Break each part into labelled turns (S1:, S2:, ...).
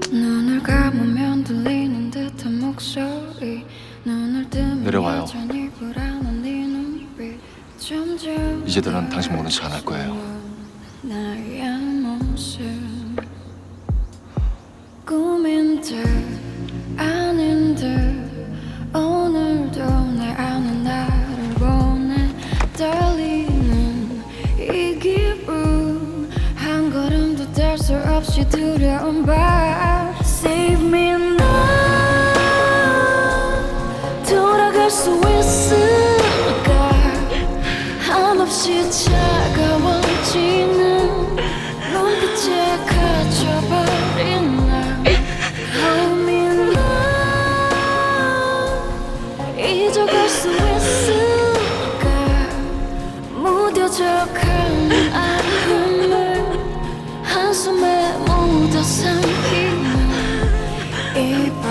S1: 눈을 감으면 들리는 듯한 목소리 눈을 뜨면
S2: 내려와요.
S1: 여전히 불안한 네 눈빛 점점
S2: 이제들은 당신 모른 척 안 할 거예요.
S1: 나의 모습 꿈인 듯 아닌 듯 오늘도 내 안에 나를 보내 떨리는 이 기분 한 걸음도 뗄 수 없이 두려운 밤 Save me now 돌아갈 수 있을까 한없이 차가워지는 눈빛에 갇혀버린 날 Hold me now 잊어갈 수 있을까 무뎌져가는 아픔을 한숨에 묻어 삼키는 이 밤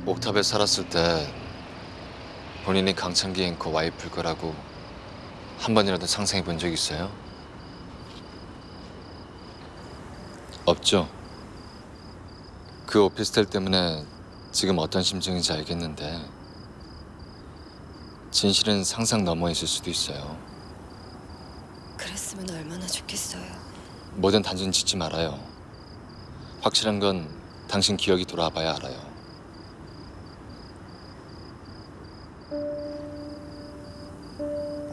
S2: 옥탑에 살았을 때 본인이 강창기 앵커 와이프일 거라고 한 번이라도 상상해 본 적 있어요? 없죠? 그 오피스텔 때문에 지금 어떤 심정인지 알겠는데 진실은 상상 넘어 있을 수도 있어요.
S3: 그랬으면 얼마나 좋겠어요.
S2: 뭐든 단정 짓지 말아요. 확실한 건 당신 기억이 돌아와 봐야 알아요.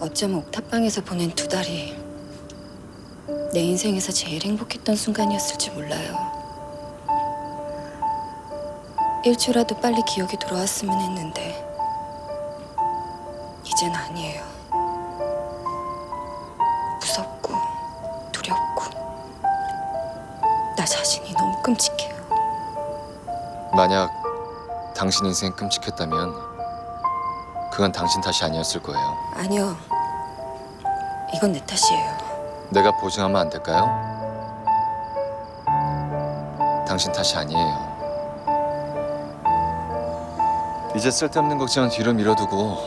S3: 어쩌면 옥탑방에서 보낸 2달이 내 인생에서 제일 행복했던 순간이었을지 몰라요. 1초라도 빨리 기억이 돌아왔으면 했는데 이젠 아니에요. 무섭고 두렵고 나 자신이 너무 끔찍해요.
S2: 만약 당신 인생 끔찍했다면 그건 당신 탓이 아니었을 거예요.
S3: 아니요. 이건 내 탓이에요.
S2: 내가 보증하면 안 될까요? 당신 탓이 아니에요. 이제 쓸데없는 걱정은 뒤로 밀어두고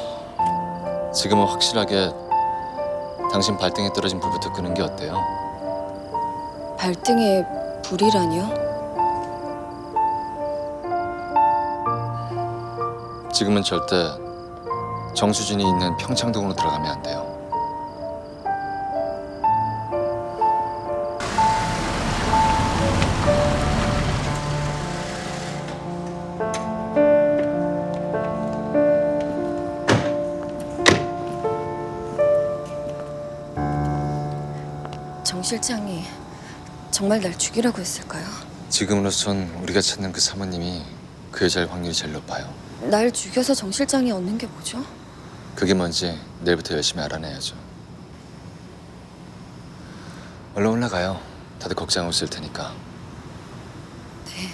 S2: 지금은 확실하게 당신 발등에 떨어진 불부터 끄는 게 어때요?
S3: 발등에 불이라니요?
S2: 지금은 절대 정수진이 있는 평창동으로 들어가면 안 돼요.
S3: 정 실장이 정말 날 죽이라고 했을까요?
S2: 지금으로선 우리가 찾는 그 사모님이 그 여자일 확률이 제일 높아요.
S3: 날 죽여서 정 실장이 얻는 게 뭐죠?
S2: 그게 뭔지 내일부터 열심히 알아내야죠. 얼른 올라가요. 다들 걱정하고 있을 테니까.
S3: 네.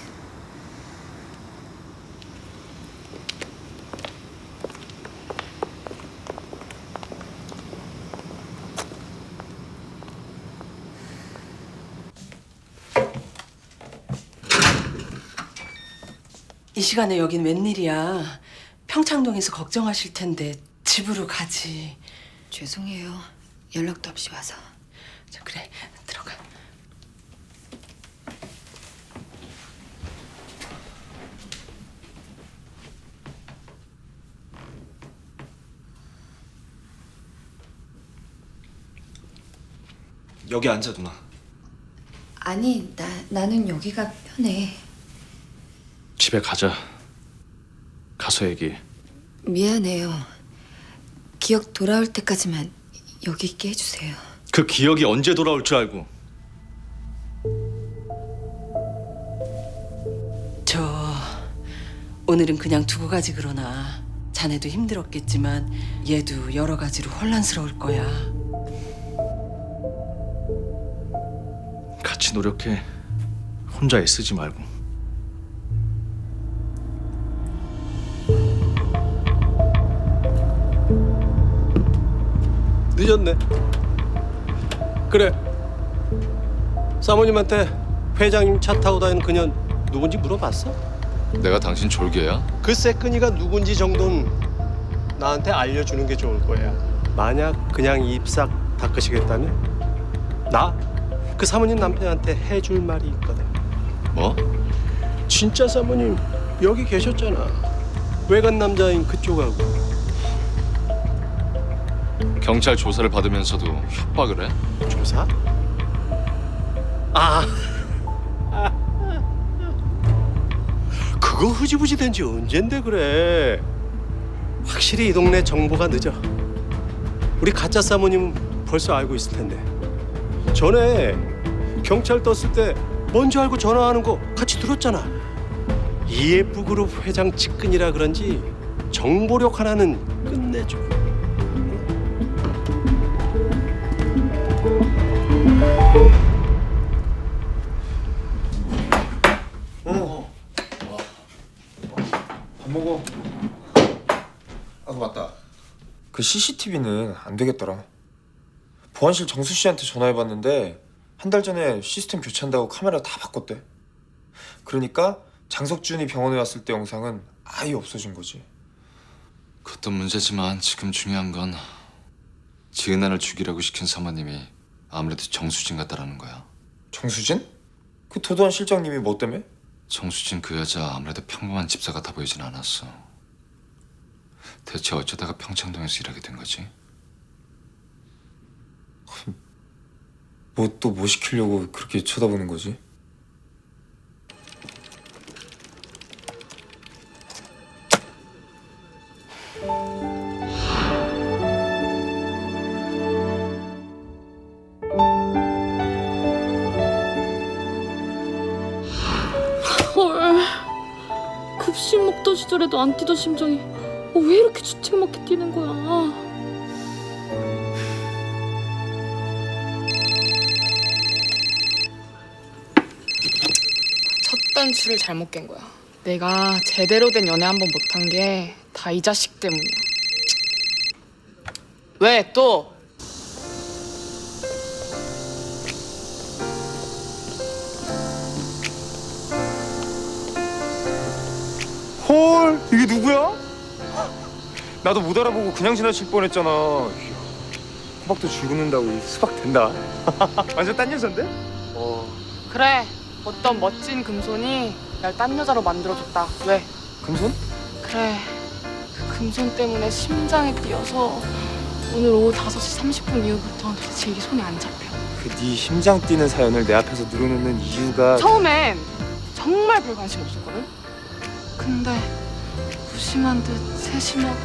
S4: 이 시간에 여긴 웬일이야? 평창동에서 걱정하실 텐데 집으로 가지.
S3: 죄송해요. 연락도 없이 와서.
S4: 자, 그래, 들어가.
S5: 여기 앉아, 누나.
S3: 아니, 나는 여기가 편해.
S5: 집에 가자. 가서 얘기해.
S3: 미안해요. 기억 돌아올 때까지만 여기 있게 해주세요.
S5: 그 기억이 언제 돌아올 줄 알고.
S4: 오늘은 그냥 두고 가지 그러나. 자네도 힘들었겠지만 얘도 여러 가지로 혼란스러울 거야.
S5: 같이 노력해. 혼자 애쓰지 말고.
S6: 늦었네. 그래. 사모님한테 회장님 차 타고 다니는 그녀 누군지 물어봤어?
S2: 내가 당신 졸개야?
S6: 그 새끈이가 누군지 정도는 나한테 알려주는 게 좋을 거야. 만약 그냥 입 싹 닦으시겠다면 나 그 사모님 남편한테 해줄 말이 있거든.
S2: 뭐?
S6: 진짜 사모님 여기 계셨잖아. 외간 남자인 그쪽하고.
S2: 경찰 조사를 받으면서도 협박을 해?
S6: 조사? 아. 그거 흐지부지 된 지 언젠데 그래. 확실히 이 동네 정보가 늦어. 우리 가짜 사모님은 벌써 알고 있을 텐데. 전에 경찰 떴을 때 뭔지 알고 전화하는 거 같이 들었잖아. EF그룹 회장 측근이라 그런지 정보력 하나는 끝내줘.
S7: 밥 먹어. 아, 맞다. 그 CCTV는 안 되겠더라. 보안실 정수 씨한테 전화해봤는데 한 달 전에 시스템 교체한다고 카메라 다 바꿨대. 그러니까 장석준이 병원에 왔을 때 영상은 아예 없어진 거지.
S2: 그것도 문제지만 지금 중요한 건 지은아를 죽이라고 시킨 사모님이 아무래도 정수진 같다라는 거야.
S7: 정수진? 그 도도한 실장님이 뭐 때문에?
S2: 정수진 그 여자 아무래도 평범한 집사 같아 보이진 않았어. 대체 어쩌다가 평창동에서 일하게 된 거지?
S7: 뭐 또 뭐 시키려고 그렇게 쳐다보는 거지?
S1: 헐. 급식 먹던 시절에도 안 뛰던 심장이 왜 이렇게 주책맞게 뛰는 거야?
S8: 첫 단추를 잘못 깬 거야. 내가 제대로 된 연애 한 번 못한 게 다 이 자식 때문이야. 왜 또?
S7: 헐, 이게 누구야? 나도 못 알아보고 그냥 지나칠 뻔했잖아. 이야, 호박도 줄 긋는다고 수박 된다. 완전 딴 여잔데?
S8: 그래, 어떤 멋진 금손이 날 딴 여자로 만들어줬다. 왜?
S7: 금손?
S8: 그래, 그 금손 때문에 심장이 뛰어서 오늘 오후 5시 30분 이후부터 도대체 일이 손에 안 잡혀.
S7: 그 네 심장 뛰는 사연을 내 앞에서 늘어놓는 이유가
S8: 처음엔 정말 별 관심 없었거든. 근데 무심한 듯 세심하고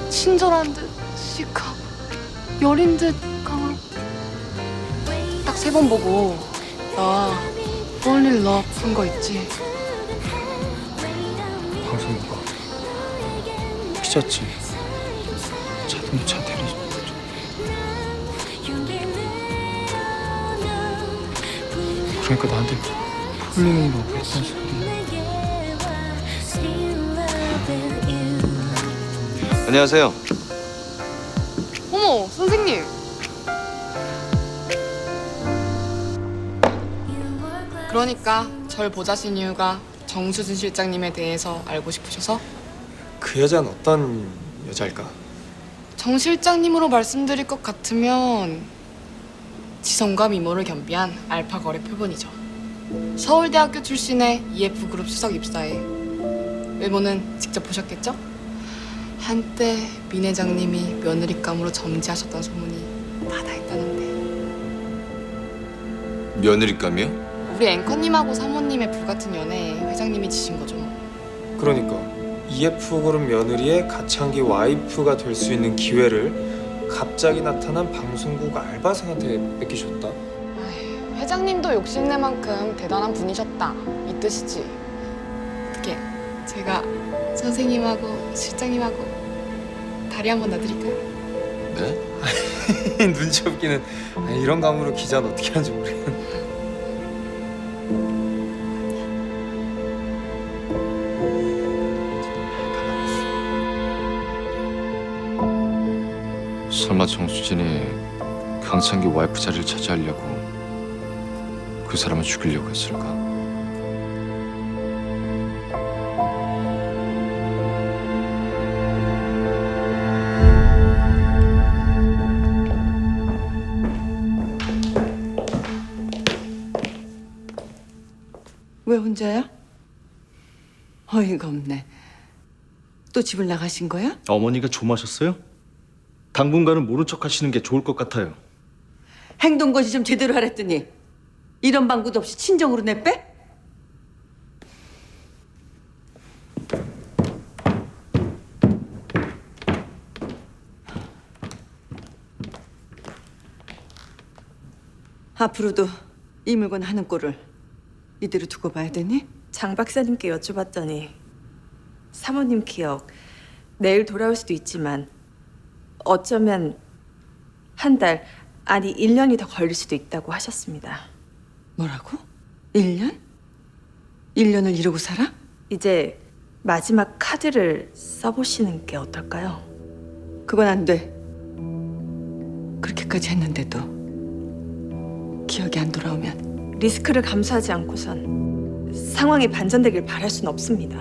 S8: 친절한 듯 시크하고 여린 듯 강하고 딱 3번 보고 나 fall in love 한 거 있지.
S7: 방송 누가 삐졌지. 자동차 대리. 그러니까 나한테 폴링이라고 했던 소리.
S2: 안녕하세요.
S8: 어머 선생님. 그러니까 절 보자신 이유가 정수진 실장님에 대해서 알고 싶으셔서?
S7: 그 여자는 어떤 여자일까?
S8: 정 실장님으로 말씀드릴 것 같으면 지성과 미모를 겸비한 알파 거래 표본이죠. 서울대학교 출신의 EF그룹 수석 입사에 외모는 직접 보셨겠죠? 한때 민 회장님이 며느리감으로 점지하셨던 소문이 바다했다는데.
S2: 며느리감이요?
S8: 우리 앵커님하고 사모님의 불같은 연애에 회장님이 지신 거죠.
S7: 그러니까 EF그룹 며느리의 가창기 와이프가 될 수 있는 기회를 갑자기 나타난 방송국 알바생한테 뺏기셨다.
S8: 아이, 회장님도 욕심낼 만큼 대단한 분이셨다 이 뜻이지. 어떻게 제가 선생님하고 실장님하고 다리 한번 놔드릴까요?
S2: 네?
S7: 눈치 없기는. 이런 감으로 기자는 어떻게 하는지 모르겠는데.
S2: 설마 정수진이 강창기 와이프 자리를 차지하려고 그 사람을 죽이려고 했을까?
S4: 왜 혼자야? 어이가 없네. 또 집을 나가신 거야?
S5: 어머니가 조마셨어요? 당분간은 모른 척 하시는 게 좋을 것 같아요.
S4: 행동거지 좀 제대로 하랬더니 이런 방구도 없이 친정으로 내빼? 앞으로도 이 물건 하는 꼴을 이대로 두고 봐야 되니?
S9: 장 박사님께 여쭤봤더니 사모님 기억 내일 돌아올 수도 있지만 어쩌면 한 달, 아니 1년이 더 걸릴 수도 있다고 하셨습니다.
S4: 뭐라고? 1년? 1년을 이러고 살아?
S9: 이제 마지막 카드를 써보시는 게 어떨까요?
S4: 그건 안 돼. 그렇게까지 했는데도 기억이 안 돌아오면
S9: 리스크를 감수하지 않고선 상황이 반전되길 바랄 순 없습니다.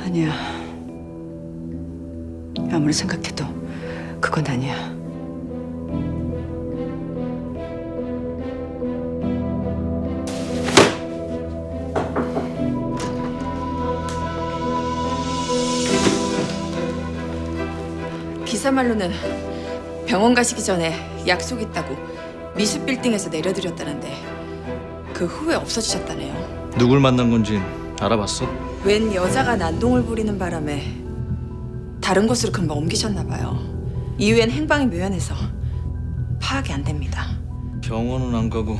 S4: 아니야. 아무리 생각해도 그건 아니야.
S9: 기사 말로는 병원 가시기 전에 약속 있다고 미수 빌딩에서 내려드렸다는데 그 후에 없어지셨다네요.
S5: 누굴 만난 건지 알아봤어?
S9: 웬 여자가 난동을 부리는 바람에 다른 곳으로 금방 옮기셨나 봐요. 이후엔 행방이 묘연해서 파악이 안 됩니다.
S5: 병원은 안 가고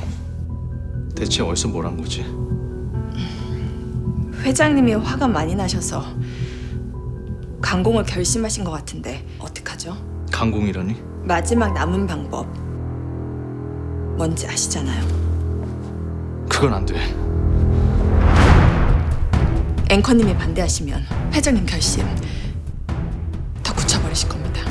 S5: 대체 어디서 뭘 한 거지?
S9: 회장님이 화가 많이 나셔서 강공을 결심하신 것 같은데 어떡하죠?
S5: 강공이라니?
S9: 마지막 남은 방법 뭔지 아시잖아요.
S5: 그건 안 돼.
S9: 앵커님이 반대하시면 회장님 결심 더 굳혀버리실 겁니다.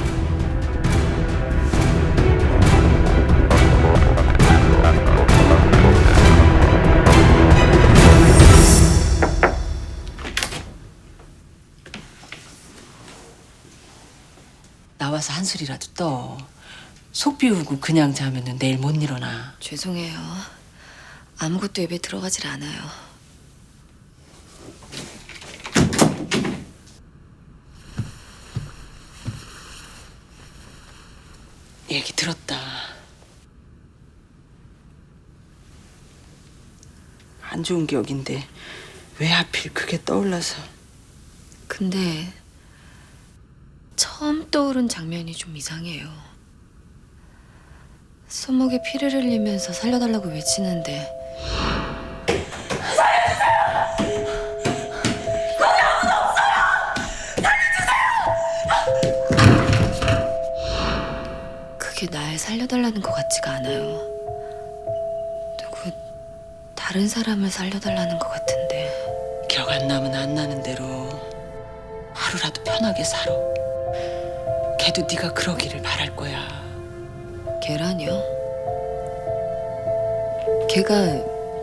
S4: 나와서 한술이라도 떠. 속 비우고 그냥 자면은 내일 못 일어나.
S3: 죄송해요. 아무것도 입에 들어가질 않아요.
S4: 얘기 들었다. 안 좋은 기억인데 왜 하필 그게 떠올라서.
S3: 근데 처음 떠오른 장면이 좀 이상해요. 손목에 피를 흘리면서 살려달라고 외치는데 그게 날 살려달라는 것 같지가 않아요. 누구 다른 사람을 살려달라는 것 같은데.
S4: 기억 안 나면 안 나는 대로 하루라도 편하게 살아. 걔도 네가 그러기를 바랄 거야.
S3: 걔라뇨? 걔가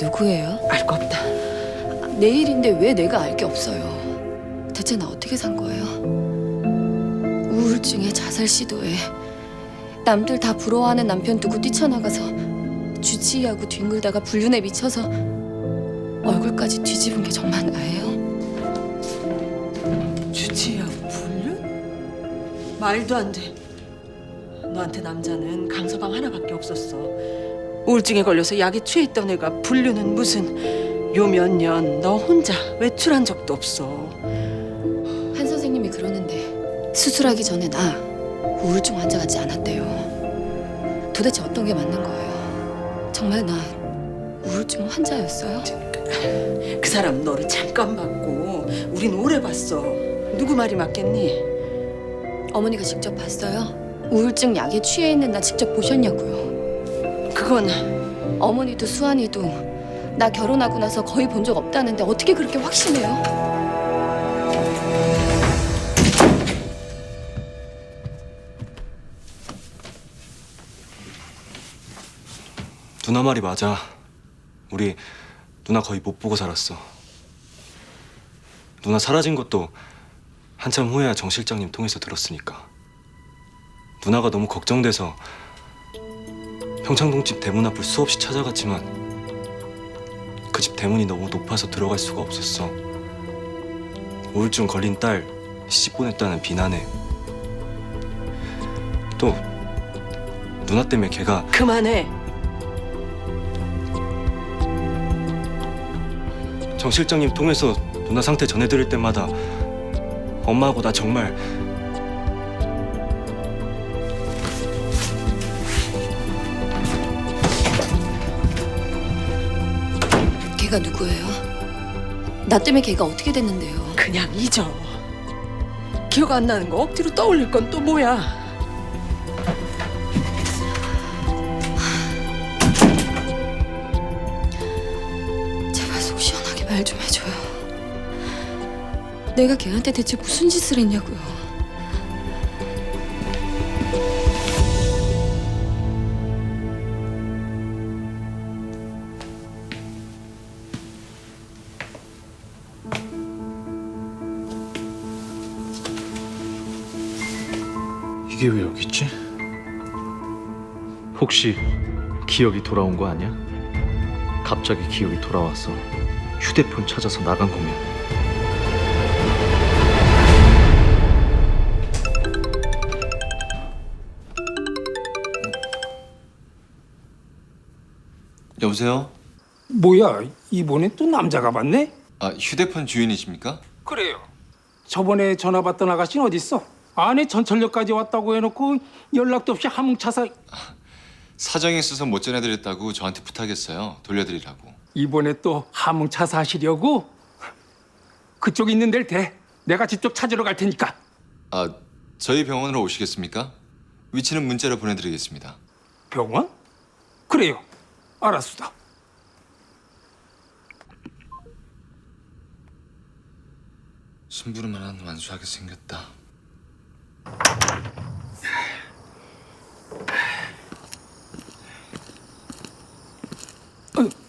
S3: 누구예요?
S4: 알 거 없다.
S3: 내일인데 왜 내가 알 게 없어요? 대체 나 어떻게 산 거예요? 우울증에 자살 시도에 남들 다 부러워하는 남편 두고 뛰쳐나가서 주치의하고 뒹굴다가 불륜에 미쳐서 얼굴까지 뒤집은 게 정말 나예요?
S4: 주치의하고 불륜? 말도 안 돼. 너한테 남자는 강서방 하나밖에 없었어. 우울증에 걸려서 약에 취해 있던 애가 불륜은 무슨. 요 몇 년 너 혼자 외출한 적도 없어.
S3: 한 선생님이 그러는데 수술하기 전에 나 우울증 환자 같지 않았대요. 도대체 어떤 게 맞는 거예요? 정말 나 우울증 환자였어요?
S4: 그 사람 너를 잠깐 봤고 우린 오래 봤어. 누구 말이 맞겠니?
S3: 어머니가 직접 봤어요? 우울증 약에 취해 있는 나 직접 보셨냐고요?
S4: 그건
S3: 어머니도 수환이도 나 결혼하고 나서 거의 본 적 없다는데 어떻게 그렇게 확신해요?
S2: 누나 말이 맞아. 우리 누나 거의 못 보고 살았어. 누나 사라진 것도 한참 후에야 정 실장님 통해서 들었으니까. 누나가 너무 걱정돼서 평창동집 대문 앞을 수없이 찾아갔지만
S10: 그 집 대문이 너무 높아서 들어갈 수가 없었어. 우울증 걸린 딸 시집 보냈다는 비난에 또 누나 때문에 걔가
S4: 그만해.
S10: 정 실장님 통해서 누나 상태 전해드릴 때마다 엄마하고 나 정말
S3: 걔가 누구예요? 나 때문에 걔가 어떻게 됐는데요?
S4: 그냥 잊어. 기억 안 나는 거 억지로 떠올릴 건 또 뭐야?
S3: 제발 속 시원하게 말 좀 해줘요. 내가 걔한테 대체 무슨 짓을 했냐고요.
S5: 이게 왜 여기 있지? 혹시 기억이 돌아온 거 아니야? 갑자기 기억이 돌아와서 휴대폰 찾아서 나간 거면.
S2: 여보세요?
S11: 뭐야, 이번에 또 남자가 왔네?
S2: 아, 휴대폰 주인이십니까?
S11: 그래요. 저번에 전화 받던 아가씨는 어딨어? 안에 전철역까지 왔다고 해놓고 연락도 없이 함흥차사.
S2: 사정이 있어서 못 전해드렸다고 저한테 부탁했어요. 돌려드리라고.
S11: 이번에 또 함흥차사 하시려고? 그쪽 있는 데를 대. 내가 직접 찾으러 갈 테니까.
S2: 아, 저희 병원으로 오시겠습니까? 위치는 문자로 보내드리겠습니다.
S11: 병원? 그래요. 알았수다.
S2: 심부름만 완수하게 생겼다.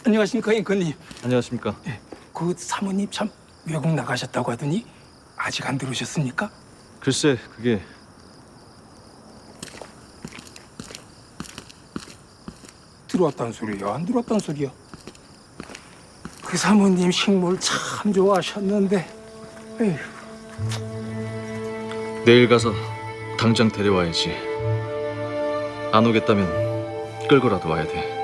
S11: 안녕하십니까, 앵커님.
S5: 안녕하십니까?
S11: 그 사모님 참 외국 나가셨다고 하더니 아직 안 들어오셨습니까?
S5: 글쎄, 그게
S11: 들어왔다는 소리야, 안 들어왔다는 소리야? 그 사모님 식물 참 좋아하셨는데. 에휴.
S5: 내일 가서 당장 데려와야지. 안 오겠다면 끌고라도 와야 돼.